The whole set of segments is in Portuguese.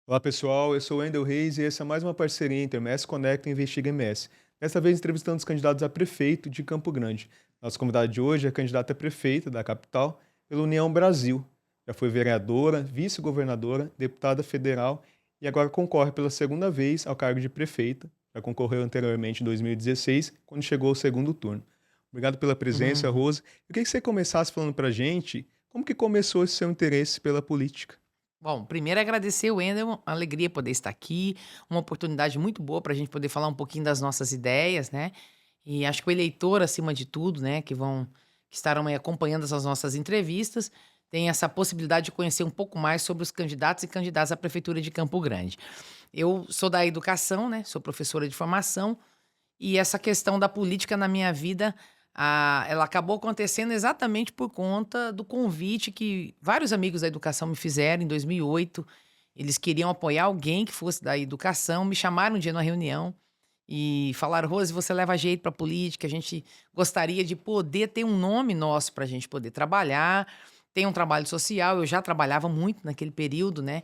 Olá pessoal, eu sou o Wendel Reis e essa é mais uma parceria entre MS Conecta e Investiga MS. Dessa vez entrevistando os candidatos a prefeito de Campo Grande. Nossa convidada de hoje é a candidata a prefeita da capital pela União Brasil. Já foi vereadora, vice-governadora, deputada federal e agora concorre pela segunda vez ao cargo de prefeita. Já concorreu anteriormente em 2016, quando chegou ao segundo turno. Obrigado pela presença, Uhum. Rose. Eu queria que você começasse falando pra gente como que começou esse seu interesse pela política. Bom, primeiro agradecer o Wendel, uma alegria poder estar aqui, uma oportunidade muito boa para a gente poder falar um pouquinho das nossas ideias, né? E acho que o eleitor, acima de tudo, né, que estarão aí acompanhando essas nossas entrevistas, tem essa possibilidade de conhecer um pouco mais sobre os candidatos e candidatas à Prefeitura de Campo Grande. Eu sou da educação, né? Sou professora de formação. E essa questão da política na minha vida, ela acabou acontecendo exatamente por conta do convite que vários amigos da educação me fizeram em 2008. Eles queriam apoiar alguém que fosse da educação, me chamaram um dia numa reunião e falaram: "Rose, você leva jeito para política, a gente gostaria de poder ter um nome nosso para a gente poder trabalhar, tem um trabalho social". Eu já trabalhava muito naquele período, né,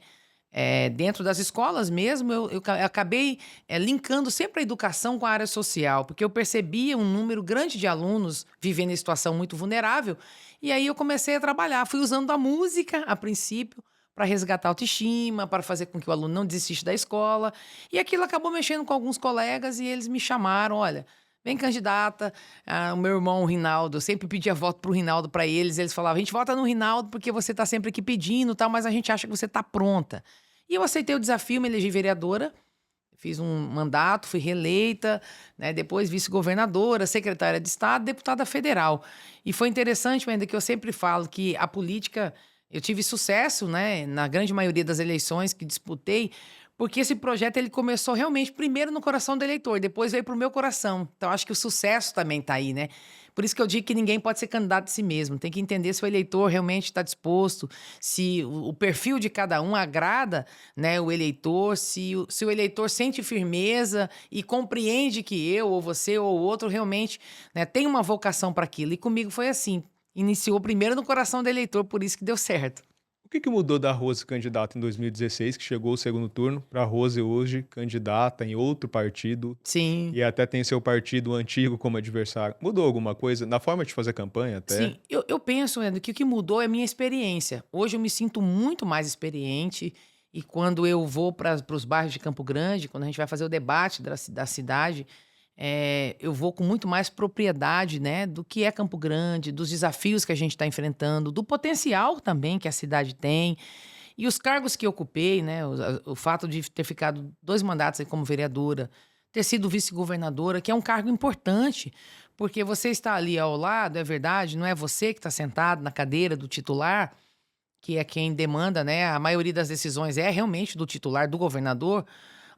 dentro das escolas mesmo, eu acabei, linkando sempre a educação com a área social, porque eu percebia um número grande de alunos vivendo em situação muito vulnerável, e aí eu comecei a trabalhar. Fui usando a música, a princípio, para resgatar a autoestima, para fazer com que o aluno não desistisse da escola, e aquilo acabou mexendo com alguns colegas e eles me chamaram: "Olha, vem candidata". O meu irmão, o Rinaldo, eu sempre pedia voto para o Rinaldo para eles falavam: "A gente vota no Rinaldo porque você está sempre aqui pedindo, tal, mas a gente acha que você está pronta". E eu aceitei o desafio, me elegi vereadora, fiz um mandato, fui reeleita, né, depois vice-governadora, secretária de Estado, deputada federal. E foi interessante, ainda que eu sempre falo que a política, eu tive sucesso, né, na grande maioria das eleições que disputei, porque esse projeto ele começou realmente primeiro no coração do eleitor, depois veio para o meu coração. Então acho que o sucesso também está aí, né? Por isso que eu digo que ninguém pode ser candidato de si mesmo. Tem que entender se o eleitor realmente está disposto, se o perfil de cada um agrada, né, o eleitor, se o eleitor sente firmeza e compreende que eu ou você ou o outro realmente, né, tem uma vocação para aquilo. E comigo foi assim. Iniciou primeiro no coração do eleitor, por isso que deu certo. O que que mudou da Rose candidata em 2016, que chegou ao segundo turno, para a Rose hoje candidata em outro partido Sim. e até tem seu partido antigo como adversário? Mudou alguma coisa na forma de fazer campanha até? Sim, eu penso, Leandro, que o que mudou é a minha experiência. Hoje eu me sinto muito mais experiente e quando eu vou para os bairros de Campo Grande, quando a gente vai fazer o debate da cidade, eu vou com muito mais propriedade, né, do que é Campo Grande, dos desafios que a gente está enfrentando, do potencial também que a cidade tem. E os cargos que eu ocupei, né, o fato de ter ficado 2 mandatos aí como vereadora, ter sido vice-governadora, que é um cargo importante, porque você está ali ao lado, é verdade, não é você que está sentado na cadeira do titular, que é quem demanda, né, a maioria das decisões é realmente do titular, do governador,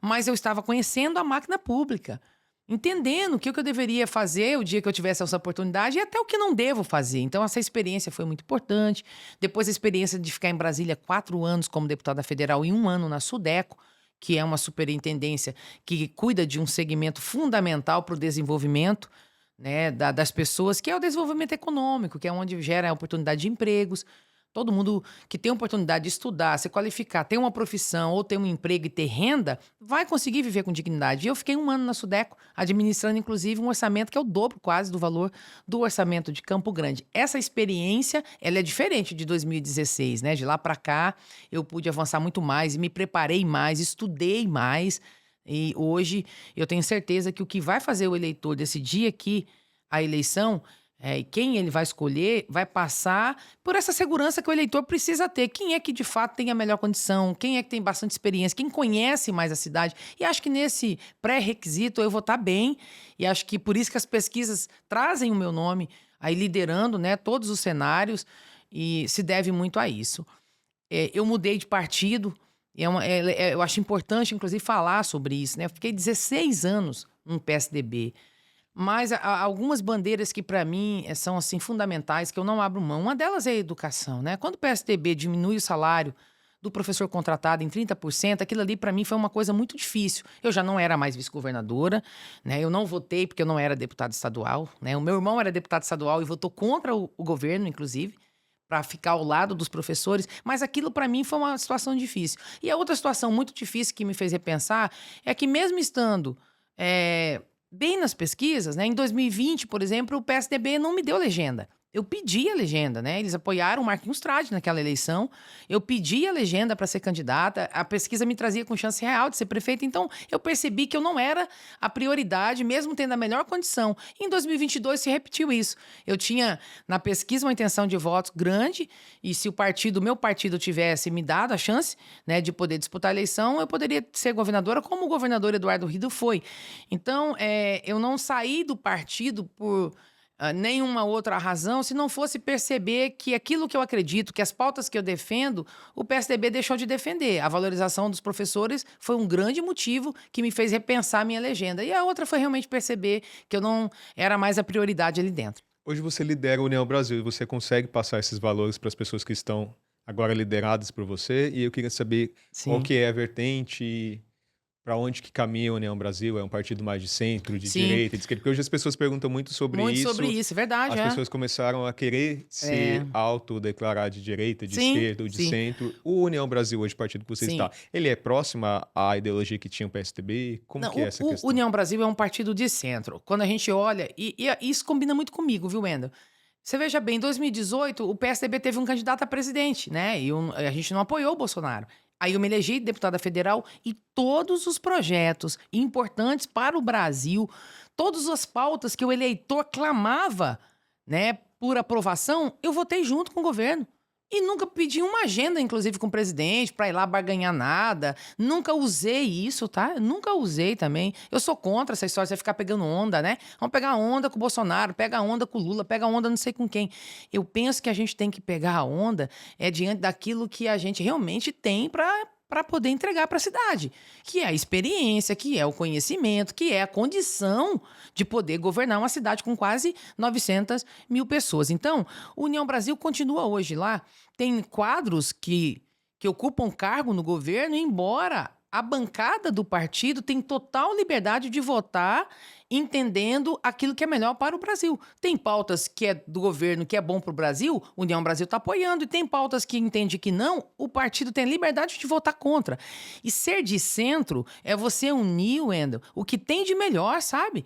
mas eu estava conhecendo a máquina pública, entendendo o que eu deveria fazer o dia que eu tivesse essa oportunidade e até o que não devo fazer. Então essa experiência foi muito importante. Depois a experiência de ficar em Brasília 4 anos como deputada federal e 1 ano na Sudeco, que é uma superintendência que cuida de um segmento fundamental para o desenvolvimento, né, das pessoas, que é o desenvolvimento econômico, que é onde gera a oportunidade de empregos. Todo mundo que tem oportunidade de estudar, se qualificar, ter uma profissão ou ter um emprego e ter renda, vai conseguir viver com dignidade. E eu fiquei 1 ano na Sudeco, administrando inclusive um orçamento que é o dobro quase do valor do orçamento de Campo Grande. Essa experiência, ela é diferente de 2016, né? De lá para cá, eu pude avançar muito mais e me preparei mais, estudei mais. E hoje eu tenho certeza que o que vai fazer o eleitor decidir aqui a eleição e quem ele vai escolher vai passar por essa segurança que o eleitor precisa ter. Quem é que de fato tem a melhor condição? Quem é que tem bastante experiência? Quem conhece mais a cidade? E acho que nesse pré-requisito eu vou estar bem. E acho que por isso que as pesquisas trazem o meu nome aí liderando, né, todos os cenários e se deve muito a isso. Eu mudei de partido, eu acho importante inclusive falar sobre isso, né. Eu fiquei 16 anos no PSDB, mas há algumas bandeiras que para mim, são, assim, fundamentais, que eu não abro mão. Uma delas é a educação, né. Quando o PSDB diminui o salário do professor contratado em 30%, aquilo ali para mim foi uma coisa muito difícil. Eu já não era mais vice-governadora, né, eu não votei porque eu não era deputada estadual, né, o meu irmão era deputado estadual e votou contra o governo inclusive, para ficar ao lado dos professores, mas aquilo para mim foi uma situação difícil. E a outra situação muito difícil que me fez repensar é que mesmo estando bem nas pesquisas, né, em 2020, por exemplo, o PSDB não me deu legenda. Eu pedi a legenda, né? Eles apoiaram o Marquinhos Trade naquela eleição. Eu pedi a legenda para ser candidata. A pesquisa me trazia com chance real de ser prefeita. Então, eu percebi que eu não era a prioridade, mesmo tendo a melhor condição. Em 2022 se repetiu isso. Eu tinha na pesquisa uma intenção de votos grande e se o meu partido tivesse me dado a chance, né, de poder disputar a eleição, eu poderia ser governadora, como o governador Eduardo Rido foi. Então, eu não saí do partido por nenhuma outra razão, se não fosse perceber que aquilo que eu acredito, que as pautas que eu defendo, o PSDB deixou de defender. A valorização dos professores foi um grande motivo que me fez repensar a minha legenda. E a outra foi realmente perceber que eu não era mais a prioridade ali dentro. Hoje você lidera a União Brasil e você consegue passar esses valores para as pessoas que estão agora lideradas por você. E eu queria saber qual Sim. que é a vertente, para onde que caminha a União Brasil? É um partido mais de centro, de Sim, direita, de esquerda? Porque hoje as pessoas perguntam muito sobre muito sobre isso. isso, é verdade, As é. pessoas começaram a querer É. se autodeclarar de direita, de Sim, esquerda ou de sim, centro. O União Brasil, hoje, o partido que você sim. está, ele é próximo à ideologia que tinha o PSDB? Como Não, que é essa o questão? União Brasil é um partido de centro. Quando a gente olha, e isso combina muito comigo, viu, Wendel? Você veja bem, em 2018, o PSDB teve um candidato a presidente, né? E a gente não apoiou o Bolsonaro. Aí eu me elegi deputada federal e todos os projetos importantes para o Brasil, todas as pautas que o eleitor clamava, né, por aprovação, eu votei junto com o governo. E nunca pedi uma agenda, inclusive, com o presidente, para ir lá barganhar nada. Nunca usei isso, tá? Nunca usei também. Eu sou contra essa história de você ficar pegando onda, né? Vamos pegar onda com o Bolsonaro, pega onda com o Lula, pega onda não sei com quem. Eu penso que a gente tem que pegar a onda diante daquilo que a gente realmente tem para poder entregar para a cidade, que é a experiência, que é o conhecimento, que é a condição de poder governar uma cidade com quase 900 mil pessoas. Então, o União Brasil continua hoje lá, tem quadros que ocupam cargo no governo, embora a bancada do partido tem total liberdade de votar entendendo aquilo que é melhor para o Brasil. Tem pautas que é do governo que é bom para o Brasil, o União Brasil está apoiando, e tem pautas que entende que não, o partido tem liberdade de votar contra. E ser de centro é você unir, Wendel, o que tem de melhor, sabe?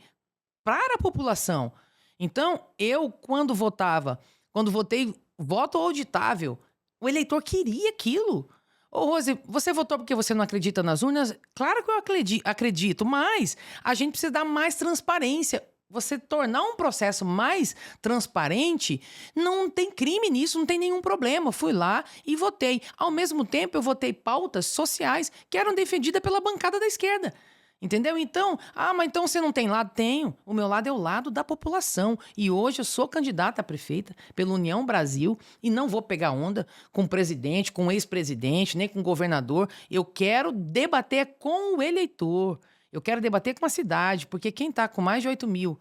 Para a população. Então, eu, quando votei voto auditável, o eleitor queria aquilo. Ô, Rose, você votou porque você não acredita nas urnas? Claro que eu acredito, mas a gente precisa dar mais transparência. Você tornar um processo mais transparente, não tem crime nisso, não tem nenhum problema. Eu fui lá e votei. Ao mesmo tempo, eu votei pautas sociais que eram defendidas pela bancada da esquerda. Entendeu? Então, mas então você não tem lado? Tenho. O meu lado é o lado da população. E hoje eu sou candidata a prefeita pela União Brasil e não vou pegar onda com o presidente, com o ex-presidente, nem com o governador. Eu quero debater com o eleitor. Eu quero debater com a cidade, porque quem está com mais de 8 mil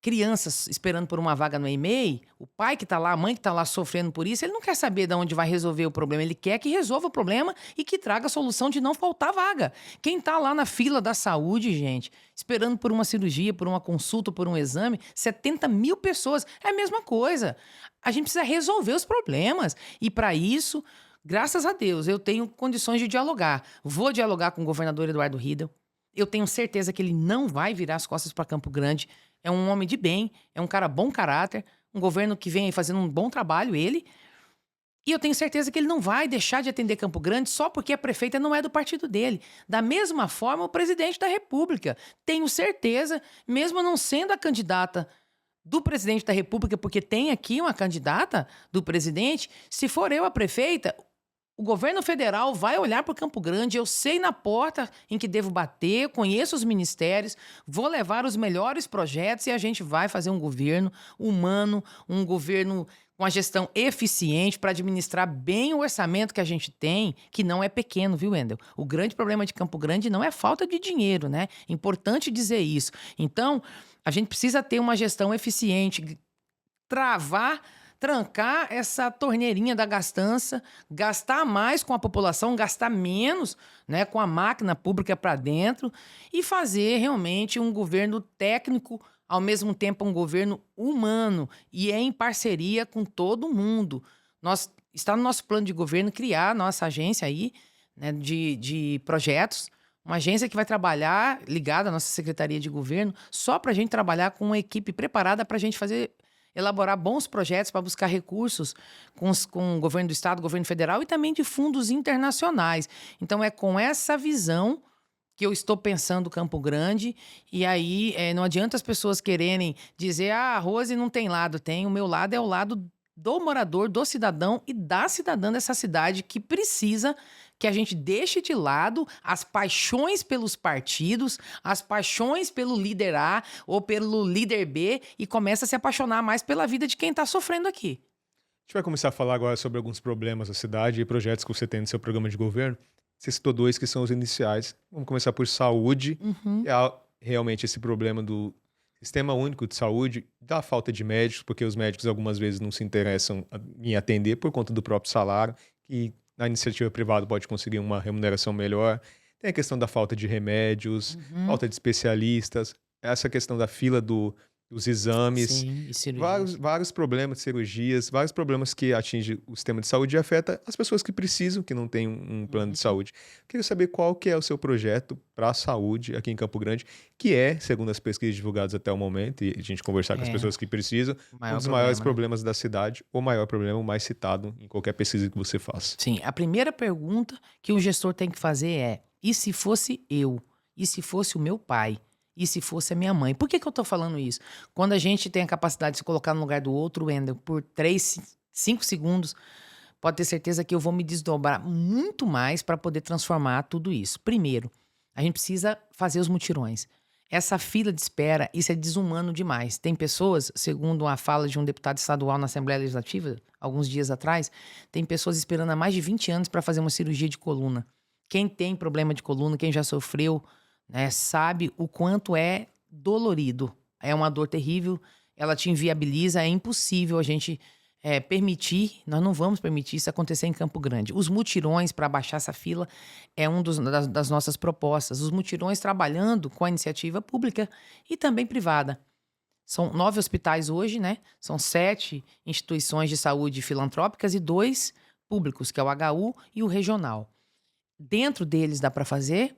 crianças esperando por uma vaga no EMEI, o pai que está lá, a mãe que está lá sofrendo por isso, ele não quer saber de onde vai resolver o problema, ele quer que resolva o problema e que traga a solução de não faltar vaga. Quem está lá na fila da saúde, gente, esperando por uma cirurgia, por uma consulta, por um exame, 70 mil pessoas, é a mesma coisa. A gente precisa resolver os problemas e para isso, graças a Deus, eu tenho condições de dialogar. Vou dialogar com o governador Eduardo Riedel. Eu tenho certeza que ele não vai virar as costas para Campo Grande. É um homem de bem, é um cara bom caráter, um governo que vem aí fazendo um bom trabalho, ele. E eu tenho certeza que ele não vai deixar de atender Campo Grande só porque a prefeita não é do partido dele. Da mesma forma, o presidente da República. Tenho certeza, mesmo não sendo a candidata do presidente da República, porque tem aqui uma candidata do presidente, se for eu a prefeita, o governo federal vai olhar para o Campo Grande, eu sei na porta em que devo bater, conheço os ministérios, vou levar os melhores projetos e a gente vai fazer um governo humano, um governo com a gestão eficiente para administrar bem o orçamento que a gente tem, que não é pequeno, viu, Wendel? O grande problema de Campo Grande não é falta de dinheiro, né? É importante dizer isso. Então, a gente precisa ter uma gestão eficiente, trancar essa torneirinha da gastança, gastar mais com a população, gastar menos, né, com a máquina pública para dentro e fazer realmente um governo técnico, ao mesmo tempo um governo humano e em parceria com todo mundo. Está no nosso plano de governo criar a nossa agência aí, né, de projetos, uma agência que vai trabalhar ligada à nossa Secretaria de Governo, só para a gente trabalhar com uma equipe preparada para a gente elaborar bons projetos para buscar recursos com o governo do estado, governo federal e também de fundos internacionais. Então é com essa visão que eu estou pensando Campo Grande, e aí não adianta as pessoas quererem dizer, a Rose não tem lado. Tem, o meu lado é o lado do morador, do cidadão e da cidadã dessa cidade que precisa que a gente deixe de lado as paixões pelos partidos, as paixões pelo líder A ou pelo líder B e comece a se apaixonar mais pela vida de quem está sofrendo aqui. A gente vai começar a falar agora sobre alguns problemas da cidade e projetos que você tem no seu programa de governo. Você citou dois que são os iniciais. Vamos começar por saúde, que é realmente esse problema do Sistema Único de Saúde, da falta de médicos, porque os médicos algumas vezes não se interessam em atender por conta do próprio salário, que na iniciativa privada pode conseguir uma remuneração melhor. Tem a questão da falta de remédios, falta de especialistas, essa questão da fila dos exames, Sim, e cirurgia. vários problemas de cirurgias, vários problemas que atingem o sistema de saúde e afeta as pessoas que precisam, que não têm um plano de saúde. Queria saber qual que é o seu projeto para a saúde aqui em Campo Grande, que é, segundo as pesquisas divulgadas até o momento, e a gente conversar com as pessoas que precisam, um dos maiores problemas da cidade, o maior problema, o mais citado em qualquer pesquisa que você faça. Sim, a primeira pergunta que o gestor tem que fazer é: e se fosse eu? E se fosse o meu pai? E se fosse a minha mãe? Por que eu tô falando isso? Quando a gente tem a capacidade de se colocar no lugar do outro, Wendel, por 5 segundos, pode ter certeza que eu vou me desdobrar muito mais para poder transformar tudo isso. Primeiro, a gente precisa fazer os mutirões. Essa fila de espera, isso é desumano demais. Tem pessoas, segundo a fala de um deputado estadual na Assembleia Legislativa, alguns dias atrás, tem pessoas esperando há mais de 20 anos para fazer uma cirurgia de coluna. Quem tem problema de coluna, quem já sofreu, né, sabe o quanto é dolorido. É uma dor terrível, ela te inviabiliza, é impossível a gente permitir, nós não vamos permitir isso acontecer em Campo Grande. Os mutirões para baixar essa fila é das nossas propostas. Os mutirões trabalhando com a iniciativa pública e também privada. São 9 hospitais hoje, né? São 7 instituições de saúde filantrópicas e 2 públicos, que é o HU e o regional. Dentro deles dá para fazer.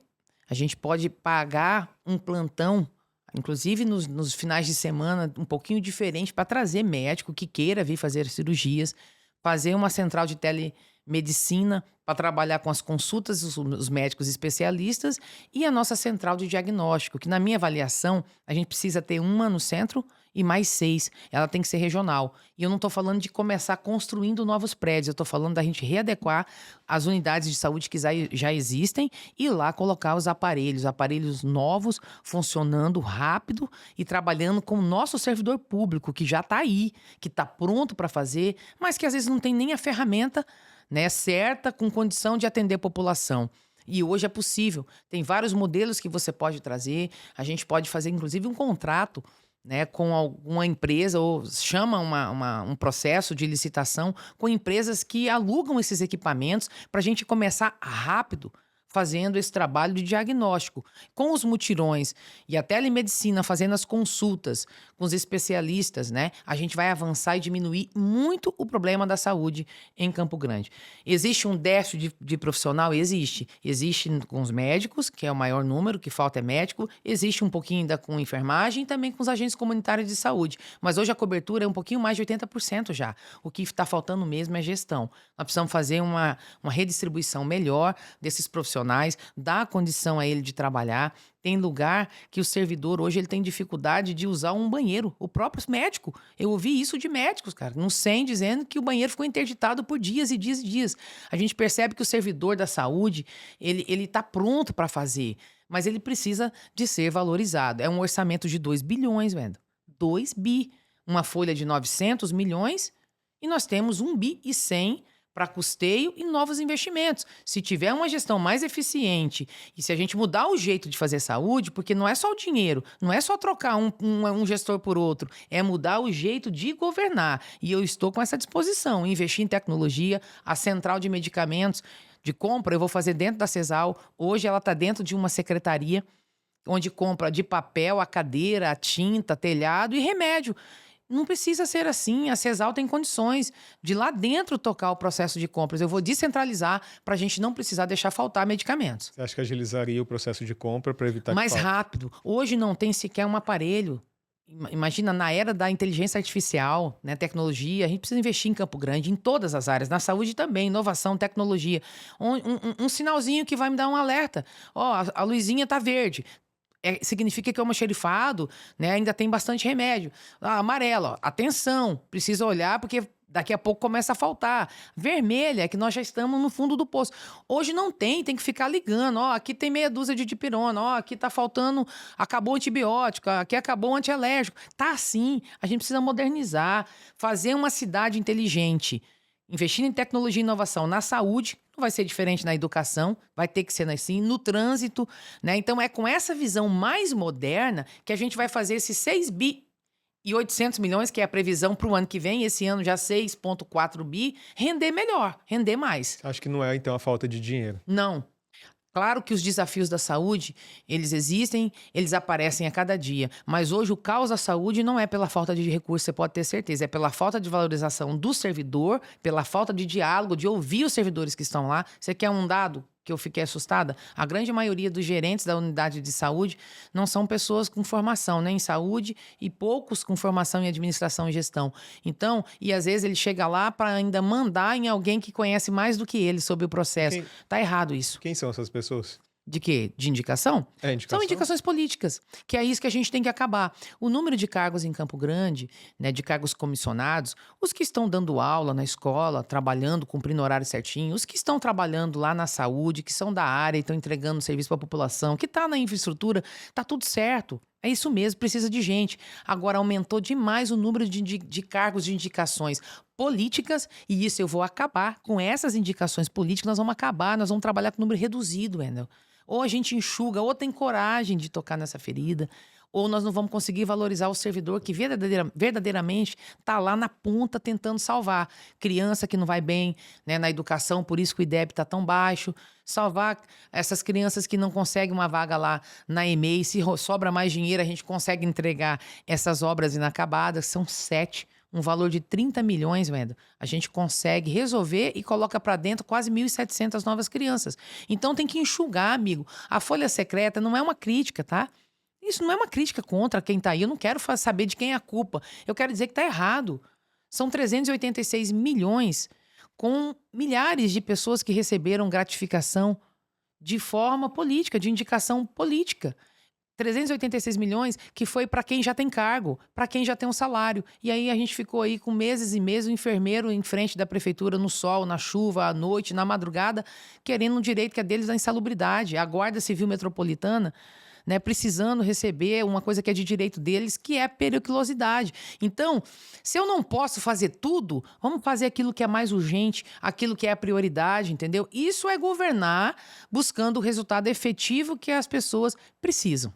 A gente pode pagar um plantão, inclusive nos finais de semana, um pouquinho diferente, para trazer médico que queira vir fazer cirurgias, fazer uma central de telemedicina para trabalhar com as consultas os médicos especialistas e a nossa central de diagnóstico, que na minha avaliação, a gente precisa ter uma no centro e mais 6. Ela tem que ser regional. E eu não estou falando de começar construindo novos prédios, eu estou falando da gente readequar as unidades de saúde que já existem e lá colocar os aparelhos novos, funcionando rápido e trabalhando com o nosso servidor público, que já está aí, que está pronto para fazer, mas que às vezes não tem nem a ferramenta, né, certa, com condição de atender a população. E hoje é possível. Tem vários modelos que você pode trazer. A gente pode fazer, inclusive, um contrato, né, com alguma empresa, ou chama um processo de licitação com empresas que alugam esses equipamentos para a gente começar rápido fazendo esse trabalho de diagnóstico. Com os mutirões e a telemedicina fazendo as consultas com os especialistas, né? A gente vai avançar e diminuir muito o problema da saúde em Campo Grande. Existe um déficit de profissional? Existe. Existe com os médicos, que é o maior número, que falta é médico. Existe um pouquinho ainda com enfermagem e também com os agentes comunitários de saúde. Mas hoje a cobertura é um pouquinho mais de 80% já. O que está faltando mesmo é gestão. Nós precisamos fazer uma redistribuição melhor desses profissionais, dar condição a ele de trabalhar. Tem lugar que o servidor hoje ele tem dificuldade de usar um banheiro. O próprio médico, eu ouvi isso de médicos, cara, no SEM, dizendo que o banheiro ficou interditado por dias e dias e dias. A gente percebe que o servidor da saúde, ele está pronto para fazer, mas ele precisa de ser valorizado. É um orçamento de 2 bilhões, velho. 2 bi. Uma folha de 900 milhões e nós temos 1 bi e 100 para custeio e novos investimentos. Se tiver uma gestão mais eficiente e se a gente mudar o jeito de fazer saúde, porque não é só o dinheiro, não é só trocar um gestor por outro, é mudar o jeito de governar. E eu estou com essa disposição, investir em tecnologia, a central de medicamentos de compra eu vou fazer dentro da CESAL. Hoje ela está dentro de uma secretaria onde compra de papel, a cadeira, a tinta, telhado e remédio. Não precisa ser assim. A CESAL tem condições de lá dentro tocar o processo de compras. Eu vou descentralizar para a gente não precisar deixar faltar medicamentos. Você acha que agilizaria o processo de compra para evitar que Mais falte? rápido. Hoje não tem sequer um aparelho. Imagina, na era da inteligência artificial, né, tecnologia, a gente precisa investir em Campo Grande, em todas as áreas, na saúde também, inovação, tecnologia. Um sinalzinho que vai me dar um alerta. Ó, a luzinha tá verde. Significa que é almoxarifado, né? Ainda tem bastante remédio. Amarelo, ó, atenção, precisa olhar porque daqui a pouco começa a faltar. Vermelha é que nós já estamos no fundo do poço. Hoje não tem que ficar ligando. Ó, aqui tem meia dúzia de dipirona, ó, aqui tá faltando, acabou o antibiótico, aqui acabou o antialérgico. Tá assim, a gente precisa modernizar, fazer uma cidade inteligente. Investindo em tecnologia e inovação na saúde, não vai ser diferente na educação, vai ter que ser assim, no trânsito, né? Então é com essa visão mais moderna que a gente vai fazer esses 6 bi e 800 milhões, que é a previsão para o ano que vem, esse ano já 6,4 bi, render melhor, render mais. Acho que não é, então, a falta de dinheiro. Não. Claro que os desafios da saúde, eles existem, eles aparecem a cada dia. Mas hoje o caos da saúde não é pela falta de recursos, você pode ter certeza. É pela falta de valorização do servidor, pela falta de diálogo, de ouvir os servidores que estão lá. Você quer um dado que eu fiquei assustada? A grande maioria dos gerentes da unidade de saúde não são pessoas com formação, né, em saúde, e poucos com formação em administração e gestão. Então, e às vezes ele chega lá para ainda mandar em alguém que conhece mais do que ele sobre o processo. Tá errado isso. Quem são essas pessoas? De quê? De indicação? Indicação? São indicações políticas, que é isso que a gente tem que acabar. O número de cargos em Campo Grande, né, de cargos comissionados, os que estão dando aula na escola, trabalhando, cumprindo o horário certinho, os que estão trabalhando lá na saúde, que são da área e estão entregando serviço para a população, que está na infraestrutura, tá tudo certo. É isso mesmo, precisa de gente. Agora, aumentou demais o número de cargos de indicações políticas, e isso eu vou acabar. Com essas indicações políticas, nós vamos acabar, nós vamos trabalhar com número reduzido, Wendel. Ou a gente enxuga, ou tem coragem de tocar nessa ferida, ou nós não vamos conseguir valorizar o servidor que verdadeiramente está lá na ponta tentando salvar. Criança que não vai bem, né, na educação, por isso que o IDEB está tão baixo. Salvar essas crianças que não conseguem uma vaga lá na EMEI. Se sobra mais dinheiro, a gente consegue entregar essas obras inacabadas. São 7. Um valor de 30 milhões, Wendel, a gente consegue resolver e coloca para dentro quase 1.700 novas crianças. Então tem que enxugar, amigo. A folha secreta não é uma crítica, tá? Isso não é uma crítica contra quem tá aí. Eu não quero saber de quem é a culpa. Eu quero dizer que tá errado. São 386 milhões com milhares de pessoas que receberam gratificação de forma política, de indicação política. 386 milhões que foi para quem já tem cargo, para quem já tem um salário. E aí a gente ficou aí com meses e meses, o enfermeiro em frente da prefeitura, no sol, na chuva, à noite, na madrugada, querendo um direito que é deles da insalubridade. A Guarda Civil Metropolitana, né, precisando receber uma coisa que é de direito deles, que é a periculosidade. Então, se eu não posso fazer tudo, vamos fazer aquilo que é mais urgente, aquilo que é a prioridade, entendeu? Isso é governar buscando o resultado efetivo que as pessoas precisam.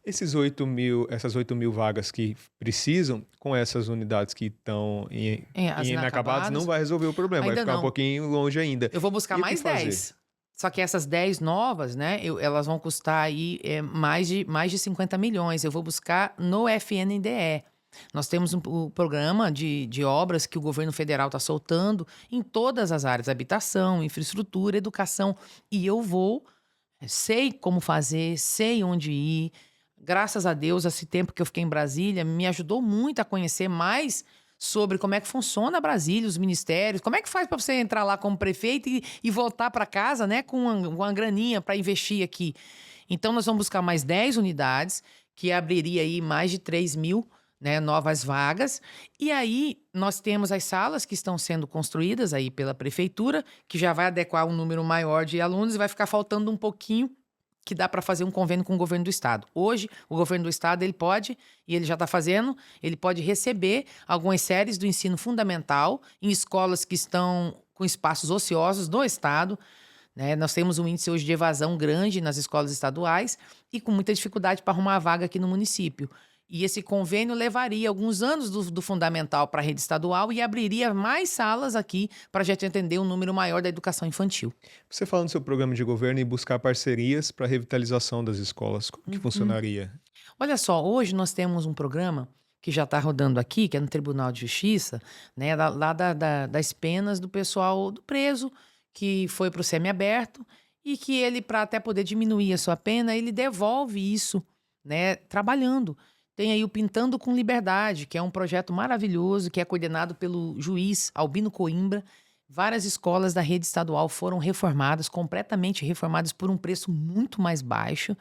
Essas 8 mil vagas que precisam, com essas unidades que estão em inacabadas, não vai resolver o problema, vai ficar um pouquinho longe ainda. Eu vou buscar mais 10. Só que essas 10 novas, né, elas vão custar aí mais de 50 milhões. Eu vou buscar no FNDE. Nós temos um programa de obras que o governo federal está soltando em todas as áreas, habitação, infraestrutura, educação. E eu sei como fazer, sei onde ir. Graças a Deus, esse tempo que eu fiquei em Brasília me ajudou muito a conhecer mais sobre como é que funciona Brasília, os ministérios, como é que faz para você entrar lá como prefeito e voltar para casa, né, com uma graninha para investir aqui. Então, nós vamos buscar mais 10 unidades, que abriria aí mais de 3 mil, né, novas vagas. E aí, nós temos as salas que estão sendo construídas aí pela prefeitura, que já vai adequar um número maior de alunos e vai ficar faltando um pouquinho que dá para fazer um convênio com o governo do estado. Hoje, o governo do estado, ele pode, e ele já está fazendo, ele pode receber algumas séries do ensino fundamental em escolas que estão com espaços ociosos do estado, né? Nós temos um índice hoje de evasão grande nas escolas estaduais e com muita dificuldade para arrumar a vaga aqui no município. E esse convênio levaria alguns anos do fundamental para a rede estadual e abriria mais salas aqui para a gente atender um número maior da educação infantil. Você falando do seu programa de governo e buscar parcerias para a revitalização das escolas, como que funcionaria? Olha só, hoje nós temos um programa que já está rodando aqui, que é no Tribunal de Justiça, né, das penas do pessoal do preso, que foi para o semiaberto, e que ele, para até poder diminuir a sua pena, ele devolve isso, né, trabalhando. Tem aí o Pintando com Liberdade, que é um projeto maravilhoso, que é coordenado pelo juiz Albino Coimbra. Várias escolas da rede estadual foram reformadas, completamente reformadas por um preço muito mais baixo.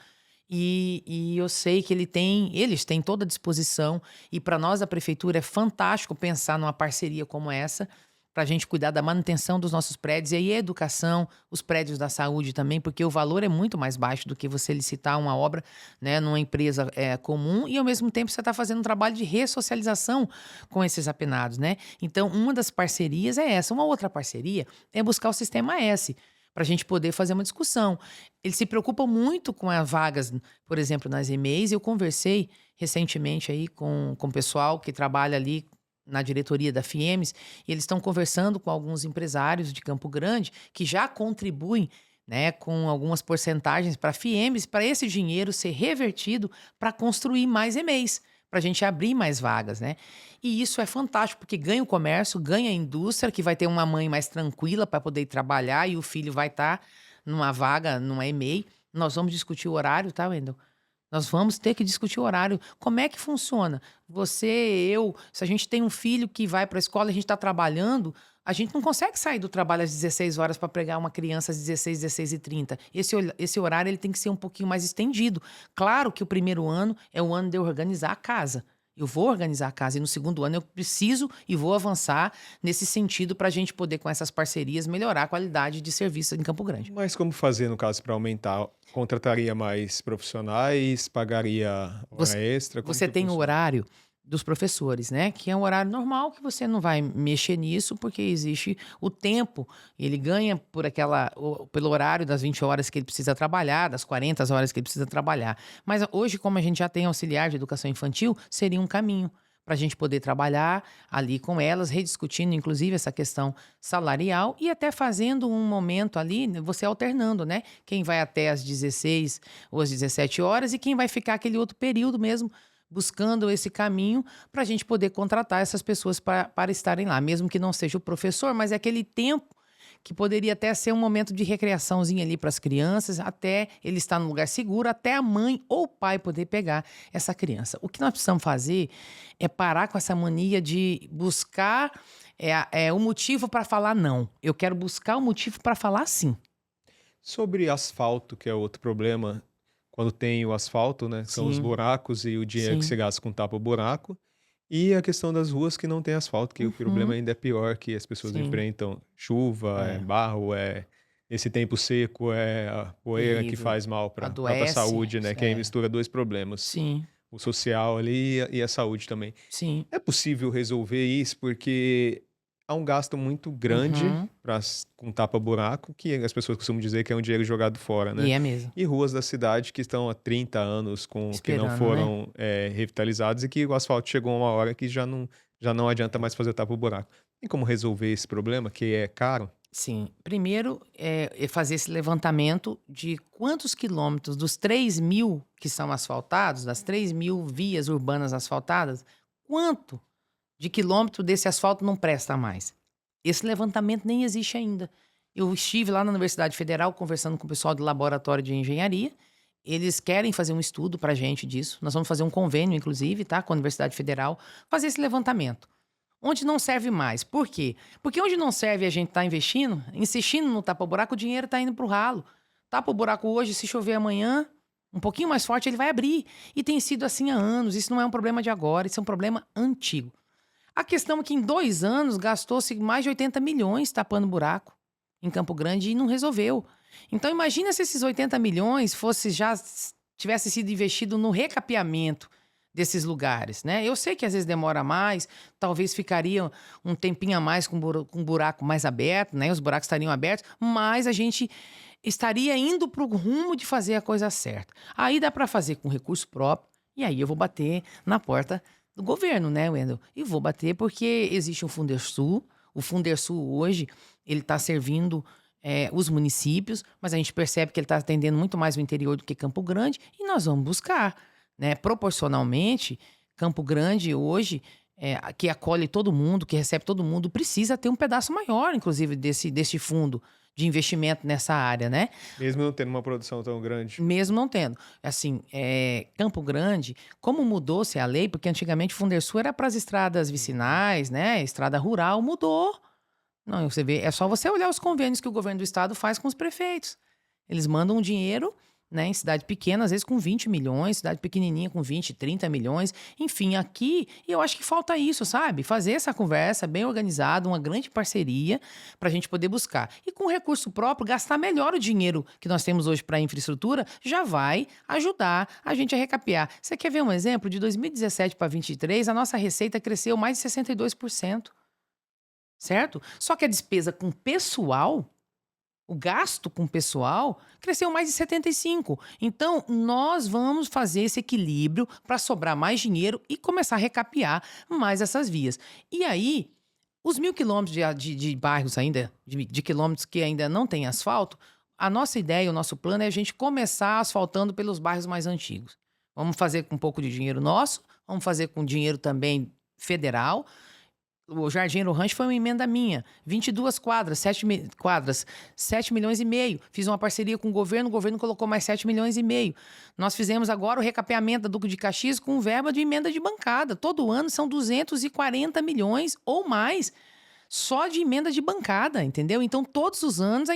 E eu sei que eles têm toda a disposição, e para nós da prefeitura é fantástico pensar numa parceria como essa, para a gente cuidar da manutenção dos nossos prédios, e aí a educação, os prédios da saúde também, porque o valor é muito mais baixo do que você licitar uma obra, né, numa empresa comum, e ao mesmo tempo você está fazendo um trabalho de ressocialização com esses apenados, né? Então, uma das parcerias é essa. Uma outra parceria é buscar o Sistema S, para a gente poder fazer uma discussão. Eles se preocupam muito com as vagas, por exemplo, nas EMEIs. Eu conversei recentemente aí com o pessoal que trabalha ali na diretoria da FIEMES, e eles estão conversando com alguns empresários de Campo Grande que já contribuem, né, com algumas porcentagens para a FIEMES, para esse dinheiro ser revertido para construir mais EMEIs, para a gente abrir mais vagas, né? E isso é fantástico, porque ganha o comércio, ganha a indústria, que vai ter uma mãe mais tranquila para poder ir trabalhar, e o filho vai estar numa vaga, numa EMEI. Nós vamos discutir o horário, tá, Wendel? Nós vamos ter que discutir o horário. Como é que funciona? Você, eu, se a gente tem um filho que vai para a escola e a gente está trabalhando, a gente não consegue sair do trabalho às 16 horas para pegar uma criança às 16, 16h30. Esse horário ele tem que ser um pouquinho mais estendido. Claro que o primeiro ano é o ano de eu organizar a casa. Eu vou organizar a casa, e no segundo ano eu preciso e vou avançar nesse sentido para a gente poder, com essas parcerias, melhorar a qualidade de serviço em Campo Grande. Mas como fazer, no caso, para aumentar? Contrataria mais profissionais? Pagaria hora extra? Como Você que tem o funciona? horário dos professores, né? Que é um horário normal, que você não vai mexer nisso, porque existe o tempo. Ele ganha pelo horário das 20 horas que ele precisa trabalhar, das 40 horas que ele precisa trabalhar. Mas hoje, como a gente já tem auxiliar de educação infantil, seria um caminho para a gente poder trabalhar ali com elas, rediscutindo, inclusive, essa questão salarial, e até fazendo um momento ali, né, você alternando, né? Quem vai até às 16 ou às 17 horas, e quem vai ficar aquele outro período mesmo, buscando esse caminho para a gente poder contratar essas pessoas para estarem lá, mesmo que não seja o professor, mas é aquele tempo que poderia até ser um momento de recreaçãozinha ali para as crianças, até ele estar num lugar seguro, até a mãe ou o pai poder pegar essa criança. O que nós precisamos fazer é parar com essa mania de buscar o motivo para falar não. Eu quero buscar o motivo para falar sim. Sobre asfalto, que é outro problema, quando tem o asfalto, né? São os Sim, buracos e o dinheiro que você sim. gasta com tapa-buraco. E a questão das ruas que não tem asfalto, que o problema Uhum, ainda é pior, que as pessoas sim. enfrentam chuva, É, barro, esse tempo seco, a poeira que terrível. faz mal para a própria Adoece. saúde, né? Que aí mistura dois problemas, Sim, o social ali e a saúde também. sim. É possível resolver isso porque há um gasto muito grande Uhum. com tapa-buraco, que as pessoas costumam dizer que é um dinheiro jogado fora, E né? é mesmo. E ruas da cidade que estão há 30 anos que não Esperando, né? foram revitalizadas e que o asfalto chegou a uma hora que já não adianta mais fazer tapa-buraco. Tem como resolver esse problema, que é caro? Sim. Primeiro, é fazer esse levantamento de quantos quilômetros dos 3.000 que são asfaltados, das 3.000 vias urbanas asfaltadas, quanto de quilômetro desse asfalto não presta mais? Esse levantamento nem existe ainda. Eu estive lá na Universidade Federal conversando com o pessoal do laboratório de engenharia. Eles querem fazer um estudo para a gente disso. Nós vamos fazer um convênio, inclusive, tá, com a Universidade Federal, fazer esse levantamento. Onde não serve mais. Por quê? Porque onde não serve a gente está investindo, insistindo no tapa-buraco, o dinheiro está indo para o ralo. Tapa o buraco hoje, se chover amanhã, um pouquinho mais forte, ele vai abrir. E tem sido assim há anos. Isso não é um problema de agora, isso é um problema antigo. A questão é que em 2 anos gastou-se mais de 80 milhões tapando buraco em Campo Grande e não resolveu. Então imagina se esses 80 milhões tivesse sido investido no recapeamento desses lugares, né? Eu sei que às vezes demora mais, talvez ficaria um tempinho a mais com um buraco mais aberto, né? Os buracos estariam abertos, mas a gente estaria indo para o rumo de fazer a coisa certa. Aí dá para fazer com recurso próprio, e aí eu vou bater na porta do governo, né, Wendel? E vou bater porque existe um Fundersul. O Fundersul hoje, ele está servindo os municípios, mas a gente percebe que ele está atendendo muito mais o interior do que Campo Grande, e nós vamos buscar, né, proporcionalmente, Campo Grande hoje, que acolhe todo mundo, que recebe todo mundo, precisa ter um pedaço maior, inclusive, desse fundo de investimento nessa área, né? Mesmo não tendo uma produção tão grande. Mesmo não tendo. Assim, Campo Grande, como mudou-se a lei, porque antigamente o Fundersul era para as estradas vicinais, né? Estrada rural, mudou. Não, você vê, é só você olhar os convênios que o governo do estado faz com os prefeitos. Eles mandam dinheiro, né, em cidade pequena, às vezes com 20 milhões, cidade pequenininha com 20, 30 milhões. Enfim, aqui, eu acho que falta isso, sabe? Fazer essa conversa bem organizada, uma grande parceria para a gente poder buscar. E com recurso próprio, gastar melhor o dinheiro que nós temos hoje para infraestrutura já vai ajudar a gente a recapear. Você quer ver um exemplo? De 2017 para 2023, a nossa receita cresceu mais de 62%. Certo? Só que a despesa com pessoal, o gasto com pessoal, cresceu mais de 75%. Então, nós vamos fazer esse equilíbrio para sobrar mais dinheiro e começar a recapear mais essas vias. E aí, os 1.000 quilômetros de bairros ainda, de quilômetros que ainda não tem asfalto, a nossa ideia, o nosso plano é a gente começar asfaltando pelos bairros mais antigos. Vamos fazer com um pouco de dinheiro nosso, vamos fazer com dinheiro também federal. O Jardim do Rancho foi uma emenda minha. 22 quadras, 7 milhões e meio. Fiz uma parceria com o governo colocou mais 7 milhões e meio. Nós fizemos agora o recapeamento da Duque de Caxias com verba de emenda de bancada. Todo ano são 240 milhões ou mais só de emenda de bancada, entendeu? Então, todos os anos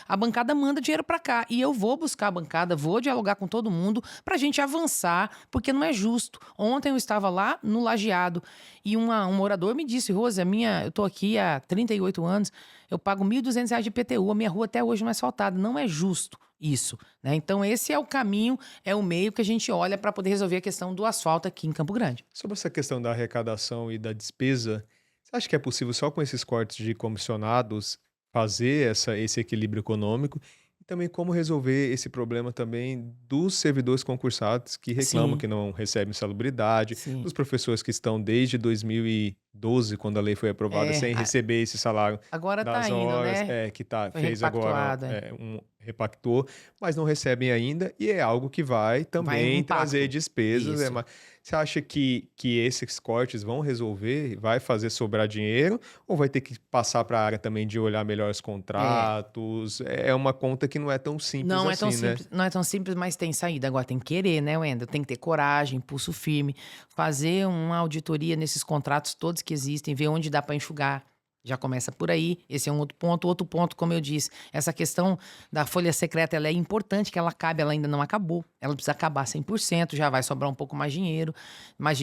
a bancada manda dinheiro para cá. E eu vou buscar a bancada, vou dialogar com todo mundo pra gente avançar, porque não é justo. Ontem eu estava lá no Lajeado e um morador me disse: Rose, eu tô aqui há 38 anos, eu pago R$ 1.200 de IPTU, a minha rua até hoje não é asfaltada. Não é justo isso, né? Então, esse é o caminho, é o meio que a gente olha para poder resolver a questão do asfalto aqui em Campo Grande. Sobre essa questão da arrecadação e da despesa, você acha que é possível só com esses cortes de comissionados fazer esse equilíbrio econômico? E também como resolver esse problema também dos servidores concursados que reclamam Sim, que não recebem salubridade, sim. dos professores que estão desde 2012, quando a lei foi aprovada, É, sem receber esse salário agora tá das indo, horas, né? que Foi fez agora repactuado, é. repactou, mas não recebem ainda, e é algo que vai Vai em também trazer impacto. despesas. Isso. Você acha que esses cortes vão resolver, vai fazer sobrar dinheiro, ou vai ter que passar para a área também de olhar melhor os É. contratos? É uma conta que não é tão simples Não é tão assim, né? simples, não é tão simples, mas tem saída. Agora tem que querer, né, Wendel? Tem que ter coragem, pulso firme, fazer uma auditoria nesses contratos todos que existem, ver onde dá para enxugar. Já começa por aí. Esse é um outro ponto. Outro ponto, como eu disse, essa questão da folha secreta, ela é importante que ela acabe, ela ainda não acabou. Ela precisa acabar 100%, já vai sobrar um pouco mais de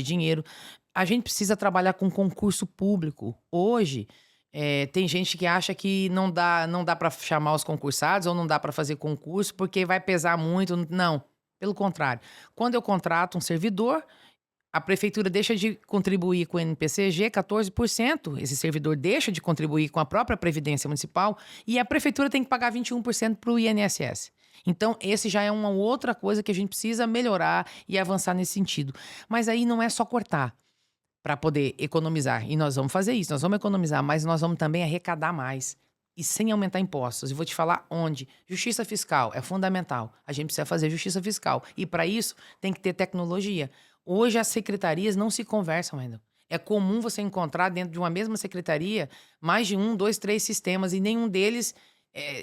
dinheiro. A gente precisa trabalhar com concurso público. Hoje, tem gente que acha que não dá para chamar os concursados ou não dá para fazer concurso porque vai pesar muito. Não, pelo contrário. Quando eu contrato um servidor, a prefeitura deixa de contribuir com o NPCG 14%. Esse servidor deixa de contribuir com a própria Previdência Municipal e a prefeitura tem que pagar 21% para o INSS. Então, esse já é uma outra coisa que a gente precisa melhorar e avançar nesse sentido. Mas aí não é só cortar para poder economizar. E nós vamos fazer isso, nós vamos economizar, mas nós vamos também arrecadar mais. E sem aumentar impostos. Eu vou te falar onde. Justiça fiscal é fundamental. A gente precisa fazer justiça fiscal. E para isso tem que ter tecnologia. Hoje as secretarias não se conversam ainda. É comum você encontrar dentro de uma mesma secretaria mais de 1, 2, 3 sistemas e nenhum deles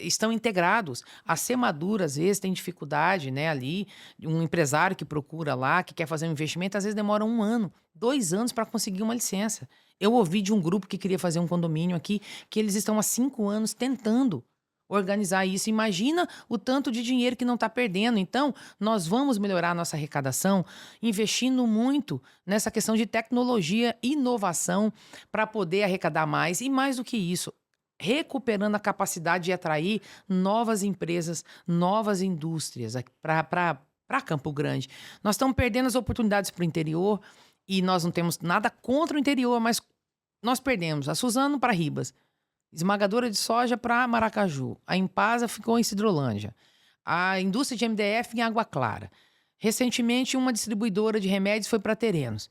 estão integrados. A Semadura, às vezes, tem dificuldade, né, ali. Um empresário que procura lá, que quer fazer um investimento, às vezes demora 1 ano, 2 anos para conseguir uma licença. Eu ouvi de um grupo que queria fazer um condomínio aqui, que eles estão há 5 anos tentando organizar isso. Imagina o tanto de dinheiro que não está perdendo. Então, nós vamos melhorar a nossa arrecadação investindo muito nessa questão de tecnologia e inovação para poder arrecadar mais. E mais do que isso, recuperando a capacidade de atrair novas empresas, novas indústrias para Campo Grande. Nós estamos perdendo as oportunidades para o interior e nós não temos nada contra o interior, mas nós perdemos a Suzano para Ribas, esmagadora de soja para Maracaju, a Impasa ficou em Sidrolândia, a indústria de MDF em Água Clara. Recentemente, uma distribuidora de remédios foi para Terenos.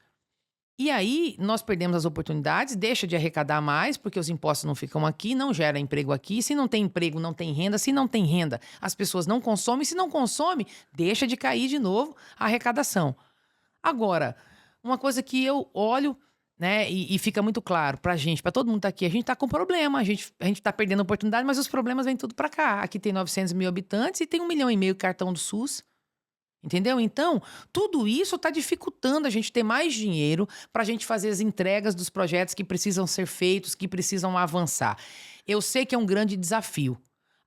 E aí, nós perdemos as oportunidades, deixa de arrecadar mais, porque os impostos não ficam aqui, não gera emprego aqui. Se não tem emprego, não tem renda. Se não tem renda, as pessoas não consomem. Se não consome, deixa de cair de novo a arrecadação. Agora, uma coisa que eu olho, né, e fica muito claro pra gente, pra todo mundo que tá aqui, a gente tá com problema, a gente tá perdendo oportunidade, mas os problemas vêm tudo pra cá. Aqui tem 900 mil habitantes e tem 1,5 milhão cartão do SUS. Entendeu? Então, tudo isso está dificultando a gente ter mais dinheiro para a gente fazer as entregas dos projetos que precisam ser feitos, que precisam avançar. Eu sei que é um grande desafio.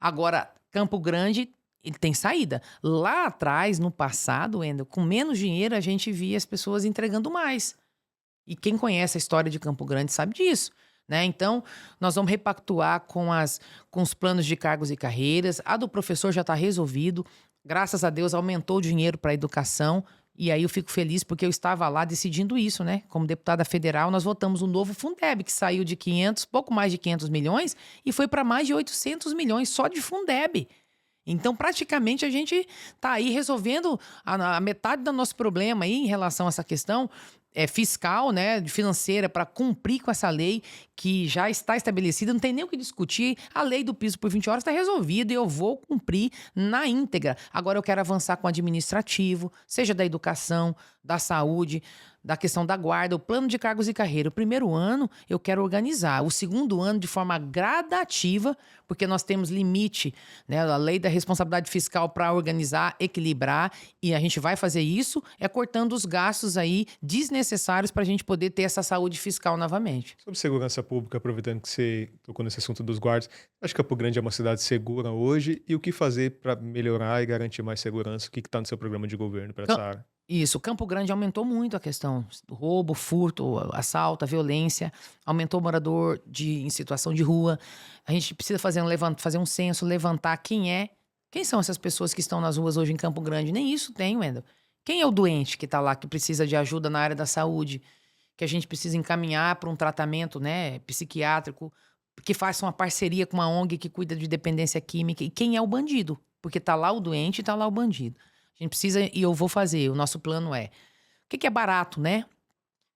Agora, Campo Grande, ele tem saída. Lá atrás, no passado, Wendel, com menos dinheiro, a gente via as pessoas entregando mais. E quem conhece a história de Campo Grande sabe disso. Né? Então, nós vamos repactuar com os planos de cargos e carreiras. A do professor já está resolvido. Graças a Deus, aumentou o dinheiro para a educação. E aí eu fico feliz porque eu estava lá decidindo isso, né? Como deputada federal, nós votamos o novo Fundeb, que saiu de 500, pouco mais de 500 milhões, e foi para mais de 800 milhões só de Fundeb. Então, praticamente, a gente está aí resolvendo a metade do nosso problema aí em relação a essa questão fiscal, né, financeira, para cumprir com essa lei que já está estabelecida. Não tem nem o que discutir. A lei do piso por 20 horas está resolvida e eu vou cumprir na íntegra. Agora eu quero avançar com o administrativo, seja da educação, da saúde, da questão da guarda, o plano de cargos e carreira. O primeiro ano eu quero organizar, o segundo ano de forma gradativa, porque nós temos limite, né, a lei da responsabilidade fiscal para organizar, equilibrar, e a gente vai fazer isso cortando os gastos aí desnecessários para a gente poder ter essa saúde fiscal novamente. Sobre segurança pública, aproveitando que você tocou nesse assunto dos guardas, acho que Campo Grande é uma cidade segura hoje e o que fazer para melhorar e garantir mais segurança? O que está no seu programa de governo para essa área? Isso, Campo Grande aumentou muito a questão do roubo, furto, assalto, a violência, aumentou o morador em situação de rua. A gente precisa fazer um censo, levantar quem são essas pessoas que estão nas ruas hoje em Campo Grande. Nem isso tem, Wendel. Quem é o doente que está lá, que precisa de ajuda na área da saúde, que a gente precisa encaminhar para um tratamento, né, psiquiátrico, que faça uma parceria com uma ONG que cuida de dependência química. E quem é o bandido? Porque está lá o doente e está lá o bandido. A gente precisa, e eu vou fazer, o nosso plano o que é barato, né?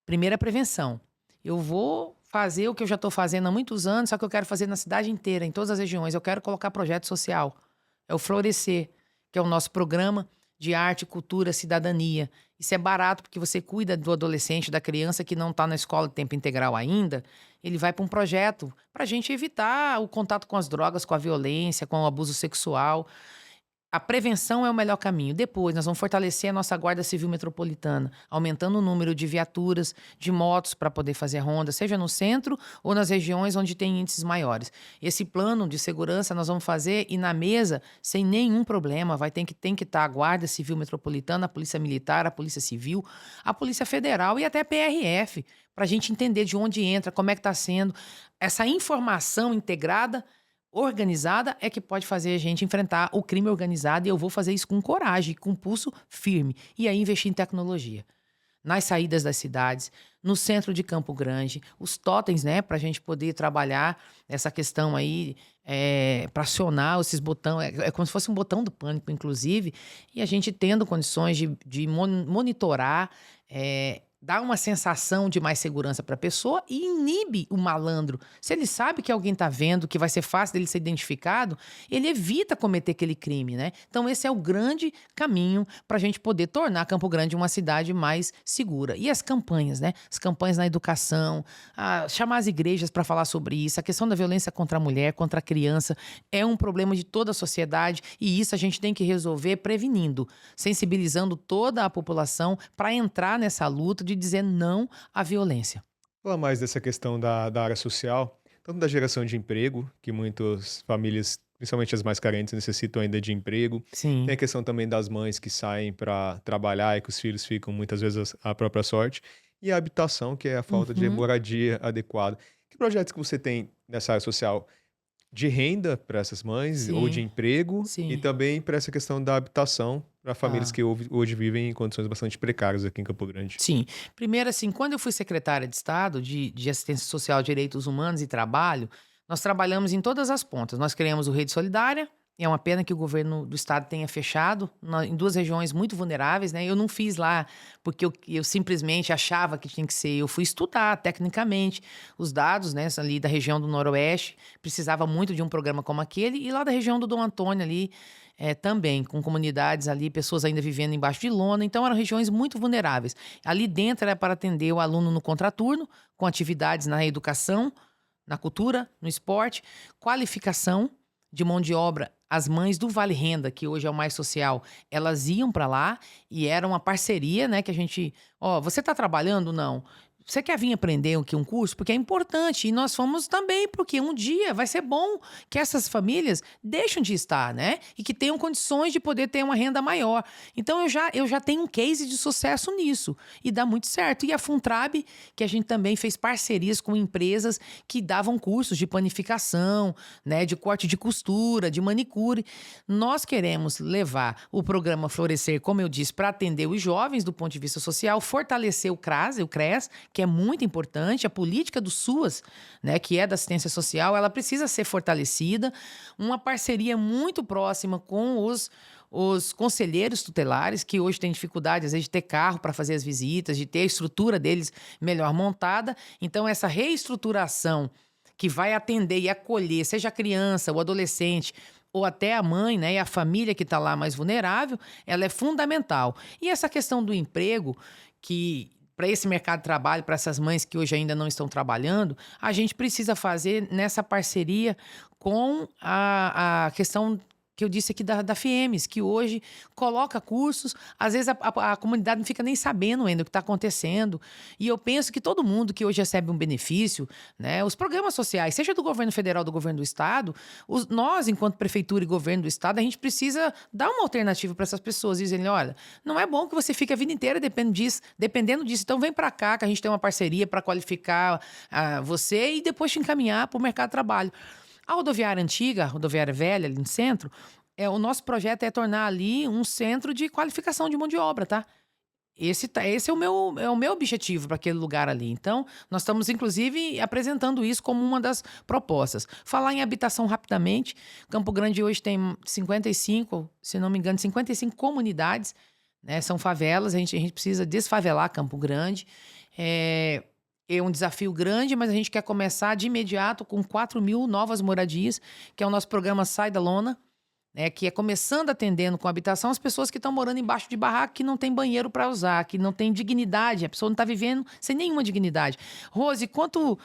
Primeiro é prevenção. Eu vou fazer o que eu já estou fazendo há muitos anos, só que eu quero fazer na cidade inteira, em todas as regiões. Eu quero colocar projeto social. É o Florescer, que é o nosso programa de arte, cultura, cidadania. Isso é barato porque você cuida do adolescente, da criança que não está na escola de tempo integral ainda. Ele vai para um projeto para a gente evitar o contato com as drogas, com a violência, com o abuso sexual. A prevenção é o melhor caminho. Depois, nós vamos fortalecer a nossa Guarda Civil Metropolitana, aumentando o número de viaturas, de motos para poder fazer ronda, seja no centro ou nas regiões onde tem índices maiores. Esse plano de segurança nós vamos fazer e na mesa, sem nenhum problema, tem que estar a Guarda Civil Metropolitana, a Polícia Militar, a Polícia Civil, a Polícia Federal e até a PRF, para a gente entender de onde entra, como é que está sendo. Essa informação integrada organizada é que pode fazer a gente enfrentar o crime organizado e eu vou fazer isso com coragem, com pulso firme. E aí investir em tecnologia. Nas saídas das cidades, no centro de Campo Grande, os totens, né, para a gente poder trabalhar essa questão aí, para acionar esses botões, é como se fosse um botão do pânico, inclusive, e a gente tendo condições de monitorar, dá uma sensação de mais segurança para a pessoa e inibe o malandro. Se ele sabe que alguém está vendo, que vai ser fácil dele ser identificado, ele evita cometer aquele crime, né? Então esse é o grande caminho para a gente poder tornar Campo Grande uma cidade mais segura. E as campanhas, né? As campanhas na educação, chamar as igrejas para falar sobre isso, a questão da violência contra a mulher, contra a criança, é um problema de toda a sociedade e isso a gente tem que resolver prevenindo, sensibilizando toda a população para entrar nessa luta de dizer não à violência. Fala mais dessa questão da área social, tanto da geração de emprego, que muitas famílias, principalmente as mais carentes, necessitam ainda de emprego. Sim. Tem a questão também das mães que saem para trabalhar e que os filhos ficam muitas vezes à própria sorte. E a habitação, que é a falta de Uhum. moradia adequada. Que projetos que você tem nessa área social? De renda para essas mães ou de Sim, emprego e sim. também para essa questão da habitação para famílias Tá. que hoje vivem em condições bastante precárias aqui em Campo Grande. Sim. Primeiro, assim, quando eu fui secretária de Estado de Assistência Social, Direitos Humanos e Trabalho, nós trabalhamos em todas as pontas. Nós criamos o Rede Solidária, É uma pena que o governo do estado tenha fechado em 2 regiões muito vulneráveis, né? Eu não fiz lá porque eu simplesmente achava que tinha que ser. Eu fui estudar tecnicamente os dados, né, ali da região do Noroeste. Precisava muito de um programa como aquele. E lá da região do Dom Antônio ali, também, com comunidades ali, pessoas ainda vivendo embaixo de lona. Então, eram regiões muito vulneráveis. Ali dentro era para atender o aluno no contraturno, com atividades na educação, na cultura, no esporte, qualificação de mão de obra. As mães do Vale Renda, que hoje é o Mais Social, elas iam para lá e era uma parceria, né? Que a gente, você está trabalhando? Não. Você quer vir aprender aqui um curso? Porque é importante. E nós fomos também, porque um dia vai ser bom que essas famílias deixem de estar, né? E que tenham condições de poder ter uma renda maior. Então, eu já tenho um case de sucesso nisso. E dá muito certo. E a Funtrab, que a gente também fez parcerias com empresas que davam cursos de panificação, né? De corte de costura, de manicure. Nós queremos levar o programa Florescer, como eu disse, para atender os jovens do ponto de vista social, fortalecer o CRAS e o CRES, que é muito importante. A política do SUAS, né, que é da assistência social, ela precisa ser fortalecida. Uma parceria muito próxima com os conselheiros tutelares, que hoje têm dificuldade, às vezes, de ter carro para fazer as visitas, de ter a estrutura deles melhor montada. Então, essa reestruturação que vai atender e acolher, seja a criança, o adolescente, ou até a mãe, né, e a família que está lá mais vulnerável, ela é fundamental. E essa questão do emprego, que para esse mercado de trabalho, para essas mães que hoje ainda não estão trabalhando, a gente precisa fazer nessa parceria com a questão que eu disse aqui da FIEMES, que hoje coloca cursos, às vezes a comunidade não fica nem sabendo ainda o que está acontecendo. E eu penso que todo mundo que hoje recebe um benefício, né, os programas sociais, seja do governo federal ou do governo do estado, nós, enquanto prefeitura e governo do estado, a gente precisa dar uma alternativa para essas pessoas, dizendo, olha, não é bom que você fique a vida inteira dependendo disso. Então vem para cá, que a gente tem uma parceria para qualificar você e depois te encaminhar para o mercado de trabalho. A rodoviária antiga, a rodoviária velha, ali no centro, o nosso projeto é tornar ali um centro de qualificação de mão de obra, tá? Esse é o meu objetivo para aquele lugar ali. Então, nós estamos, inclusive, apresentando isso como uma das propostas. Falar em habitação rapidamente, Campo Grande hoje tem 55, se não me engano, 55 comunidades, né? São favelas, a gente precisa desfavelar Campo Grande. É um desafio grande, mas a gente quer começar de imediato com 4.000 novas moradias, que é o nosso programa Sai da Lona, né, que é começando atendendo com habitação as pessoas que estão morando embaixo de barraco, que não tem banheiro para usar, que não tem dignidade, a pessoa não está vivendo sem nenhuma dignidade. Rose, quanto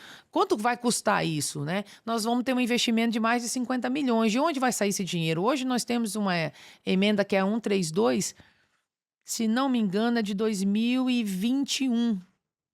vai custar isso, né? Nós vamos ter um investimento de mais de 50 milhões. De onde vai sair esse dinheiro? Hoje nós temos uma emenda que é a 132, se não me engano, é de 2021.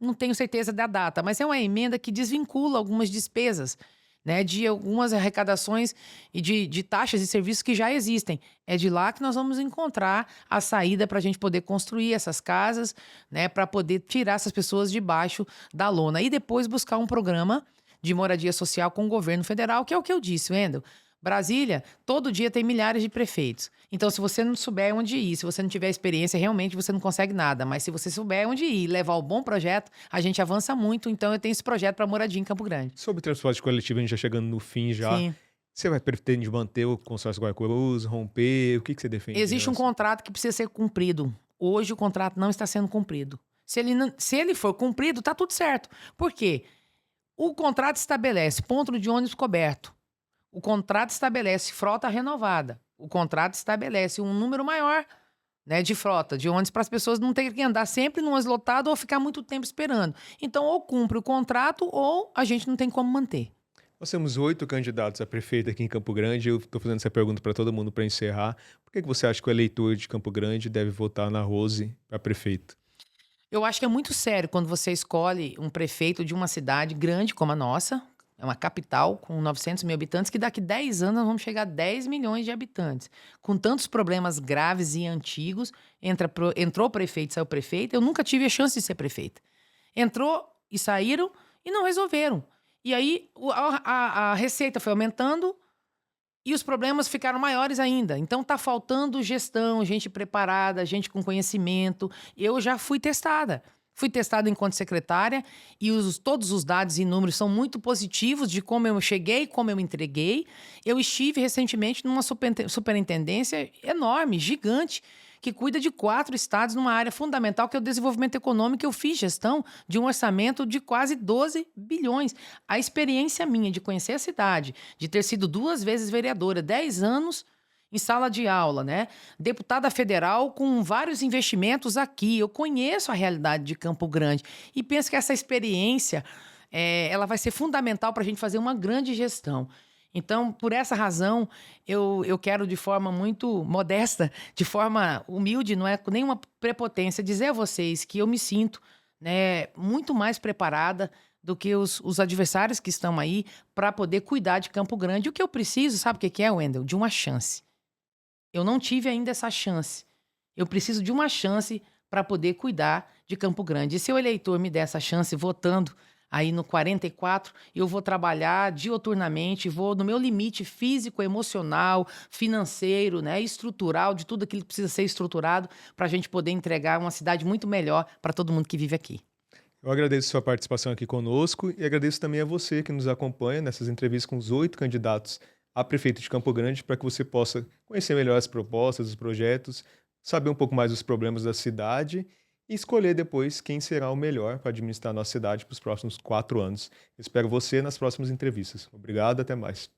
Não tenho certeza da data, mas é uma emenda que desvincula algumas despesas, né, de algumas arrecadações e de taxas e serviços que já existem. É de lá que nós vamos encontrar a saída para a gente poder construir essas casas, né, para poder tirar essas pessoas debaixo da lona. E depois buscar um programa de moradia social com o governo federal, que é o que eu disse, Wendel. Brasília, todo dia tem milhares de prefeitos. Então, se você não souber onde ir, se você não tiver experiência, realmente você não consegue nada. Mas se você souber onde ir, levar o bom projeto, a gente avança muito. Então, eu tenho esse projeto para moradia em Campo Grande. Sobre transporte coletivo, a gente já chegando no fim já. Sim. Você pretende manter o consórcio Guarulhos, romper? O que você defende? Existe um contrato que precisa ser cumprido. Hoje, o contrato não está sendo cumprido. Se ele for cumprido, está tudo certo. Por quê? O contrato estabelece ponto de ônibus coberto. O contrato estabelece frota renovada. O contrato estabelece um número maior, né, de frota, de ônibus, para as pessoas não terem que andar sempre num ônibus lotado ou ficar muito tempo esperando. Então, ou cumpre o contrato ou a gente não tem como manter. Nós temos 8 candidatos a prefeito aqui em Campo Grande. Eu estou fazendo essa pergunta para todo mundo para encerrar. Por que você acha que o eleitor de Campo Grande deve votar na Rose para prefeito? Eu acho que é muito sério quando você escolhe um prefeito de uma cidade grande como a nossa. É uma capital com 900 mil habitantes, que daqui 10 anos nós vamos chegar a 10 milhões de habitantes. Com tantos problemas graves e antigos, entrou o prefeito, saiu o prefeito. Eu nunca tive a chance de ser prefeita. Entrou e saíram e não resolveram. E aí a receita foi aumentando e os problemas ficaram maiores ainda. Então está faltando gestão, gente preparada, gente com conhecimento. Eu já fui testada. Fui testada enquanto secretária e todos os dados e números são muito positivos de como eu cheguei, como eu entreguei. Eu estive recentemente numa superintendência enorme, gigante, que cuida de 4 estados numa área fundamental que é o desenvolvimento econômico. Eu fiz gestão de um orçamento de quase 12 bilhões. A experiência minha de conhecer a cidade, de ter sido 2 vezes vereadora, 10 anos em sala de aula, né? Deputada federal com vários investimentos aqui. Eu conheço a realidade de Campo Grande e penso que essa experiência ela vai ser fundamental para a gente fazer uma grande gestão. Então, por essa razão, eu quero, de forma muito modesta, de forma humilde, não é nenhuma prepotência, dizer a vocês que eu me sinto, né, muito mais preparada do que os adversários que estão aí para poder cuidar de Campo Grande. O que eu preciso, sabe o que é, Wendel? De uma chance. Eu não tive ainda essa chance. Eu preciso de uma chance para poder cuidar de Campo Grande. E se o eleitor me der essa chance votando aí no 44, eu vou trabalhar dioturnamente, vou no meu limite físico, emocional, financeiro, né, estrutural, de tudo aquilo que precisa ser estruturado para a gente poder entregar uma cidade muito melhor para todo mundo que vive aqui. Eu agradeço sua participação aqui conosco e agradeço também a você que nos acompanha nessas entrevistas com os 8 candidatos a prefeito de Campo Grande para que você possa conhecer melhor as propostas, os projetos, saber um pouco mais dos problemas da cidade e escolher depois quem será o melhor para administrar a nossa cidade para os próximos 4 anos. Eu espero você nas próximas entrevistas. Obrigado, até mais.